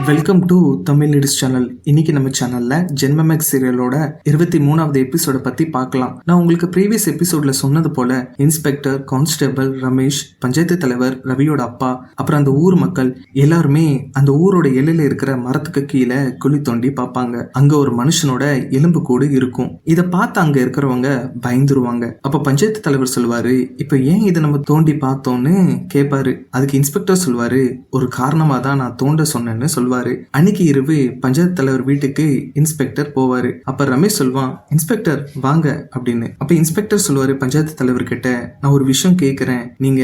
Welcome to Tamil ladies channel. இன்னைக்கு நம்ம சேனல்ல ஜென்மமேக்ஸ் சீரியலோட 23வது எபிசோட பத்தி பார்க்கலாம். நான் உங்களுக்கு ப்ரீவியஸ் எபிசோட்ல சொன்னது போல இன்ஸ்பெக்டர், கான்ஸ்டபிள் ரமேஷ், பஞ்சாயத்து தலைவர் ரவியோட அப்பா, அப்புறம் அந்த ஊர் மக்கள் எல்லாருமே அந்த ஊரோட எல்லையில இருக்கிற மரத்துக்கு கீழே குழி தோண்டி பார்ப்பாங்க. அங்க ஒரு மனுஷனோட எலும்பு கூடு இருக்கும். இதை பார்த்து அங்க இருக்கிறவங்க பயந்துருவாங்க. அப்ப பஞ்சாயத்து தலைவர் சொல்லுவாரு, இப்ப ஏன் இதை நம்ம தோண்டி பார்த்தோம்னு கேட்பாரு. அதுக்கு இன்ஸ்பெக்டர் சொல்லுவாரு, ஒரு காரணமா தான் நான் தோண்ட சொன்னேன்னு சொல்லுவாரு. அன்னைக்கு இரவு பஞ்சாயத்து தலைவர் வீட்டுக்கு இன்ஸ்பெக்டர் போவாரு. அப்ப ரமேஷ் சொல்வான், இன்ஸ்பெக்டர் வாங்க அப்படின்னு. அப்ப இன்ஸ்பெக்டர் சொல்லுவாரு பஞ்சாயத்து தலைவர் கிட்ட, நான் ஒரு விஷயம் கேட்கிறேன், நீங்க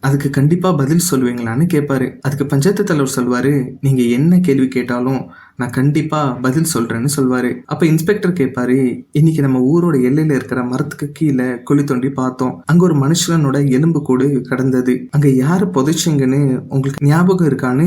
அதுக்கு கண்டிப்பா பதில் சொல்லுவீங்களான்னு கேட்பாரு. அதுக்கு பஞ்சாயத்து தலைவர் சொல்வாரு, நீங்க என்ன கேள்வி கேட்டாலும் நான் கண்டிப்பா பதில் சொல்றேன்னு சொல்வாரு. அப்ப இன்ஸ்பெக்டர் கேட்பாரு, இன்னைக்கு நம்ம ஊரோட எல்லையில இருக்கிற மரத்துக்கு கீழே குழி தோண்டி பார்த்தோம். அங்க ஒரு மனுஷனோட எலும்பு கூடு கிடந்தது. அங்க யாரு புதைச்சிங்கன்னு உங்களுக்கு ஞாபகம் இருக்கான்னு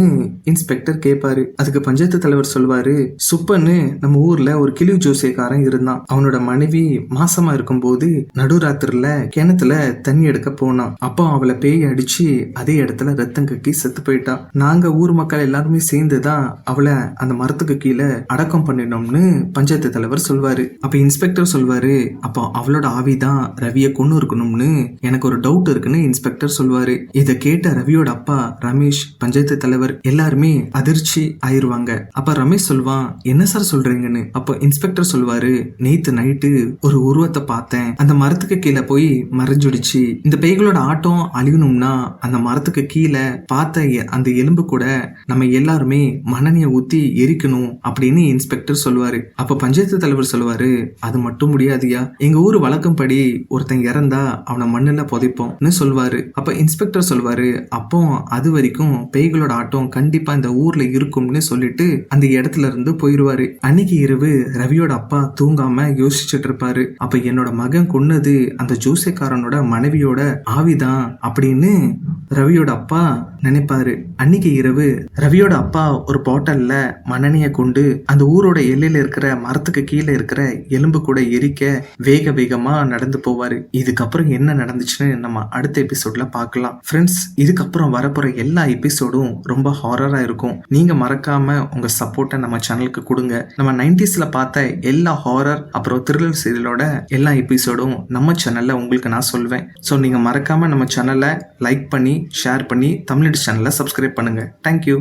இன்ஸ்பெக்டர் கேட்பாரு. அதுக்கு பஞ்சாயத்து தலைவர் சொல்வாரு, சுப்பன்னு நம்ம ஊர்ல ஒரு கிளி ஜோசியக்காரன் இருந்தான். அவனோட மனைவி மாசமா இருக்கும் போது நடுராத்திரில கிணத்துல தண்ணி எடுக்க போனான். அப்போ அவளை பேய் அடிச்சு அதே இடத்துல ரத்தம் கக்கி செத்து போயிட்டா. நாங்க ஊர் மக்கள் எல்லாருமே சேர்ந்துதான் அவளை அந்த மரத்துக்கு கீழே அடக்கம் பண்ணினோம்னு பஞ்சாயத்து தலைவர் சொல்வாரு. அப்ப இன்ஸ்பெக்டர் சொல்வாரு, அப்போ அவளோட ஆவிதான் ரவியை கொண்டு இருக்கணும்னு எனக்கு ஒரு டவுட் இருக்குன்னு இன்ஸ்பெக்டர் சொல்வாரு. இதை கேட்ட ரவியோட அப்பா ரமேஷ், பஞ்சாயத்து தலைவர் எல்லாருமே அதிர்ச்சி ஆயிருவாங்க. அப்ப ரமேஷ் சொல்வான், என்ன சார் சொல்றீங்கன்னு. அப்போ இன்ஸ்பெக்டர் சொல்வாரு, நேத்து நைட்டு ஒரு உருவத்தை பார்த்தேன். அந்த மரத்துக்கு கீழே போய் மறைஞ்சுடுச்சு. இந்த பேய்களோட ஆட்டம் அழியணும்னா அந்த மரத்துக்கு கீழே பார்த்த அந்த எலும்பு கூட நம்ம எல்லாருமே மண்ணெண்ணெயை ஊத்தி எரிக்கணும் அப்படின்னு இன்ஸ்பெக்டர் சொல்லுவாரு. அப்ப பஞ்சாயத்து தலைவர் சொல்லுவாரு, அது மட்டும் முடியாதியா, எங்க ஊர் வழக்கம் படி ஒருத்தன் இறந்தா அவனை மண்ணுல புதைப்போம்னு சொல்வாரு. அப்ப இன்ஸ்பெக்டர் சொல்வாரு, அப்போ அது வரைக்கும் பேய்களோட ஆட்டம் கண்டிப்பா இந்த ஊர்ல இருக்கும்னு சொல்லிட்டு அந்த இடத்துல இருந்து போயிருவாரு. அன்னைக்கு இரவு ரவியோட அப்பா தூங்காம யோசிச்சுட்டு இருப்பாரு. அப்ப என்னோட மகன் கொன்னது அந்த ஜோசியக்காரனோட மனைவியோட ஆவிதான் அப்படின்னு ரவியோட அப்பா நினைப்பாரு. அன்னைக்கு இரவு ரவியோட அப்பா ஒரு பாட்டல்ல மண்ணெண்ணெயை கொண்டு அந்த ஊரோட எல்லையில இருக்கிற மரத்துக்கு கீழே இருக்கிற எலும்பு கூட எரிக்க வேக வேகமா நடந்து போவாரு. இதுக்கப்புறம் என்ன நடந்துச்சுன்னு நம்ம அடுத்த எபிசோட்ல பார்க்கலாம். ஃப்ரெண்ட்ஸ், இதுக்கப்புறம் வரப்போற எல்லா எபிசோடும் ரொம்ப ஹாரரா இருக்கும். நீங்க மறக்காம உங்க சப்போர்ட்டை நம்ம சேனலுக்கு கொடுங்க. நம்ம 90sல பார்த்த எல்லா ஹாரர் அப்புறம் த்ரில்லர் சீரியலோட எல்லா எபிசோடும் நம்ம சேனல்ல உங்களுக்கு நான் சொல்வேன். ஸோ நீங்க மறக்காம நம்ம சேனலை லைக் பண்ணி ஷேர் பண்ணி தமிழ் சேனலை சப்ஸ்கிரைப் பண்ணுங்க. தேங்க்யூ.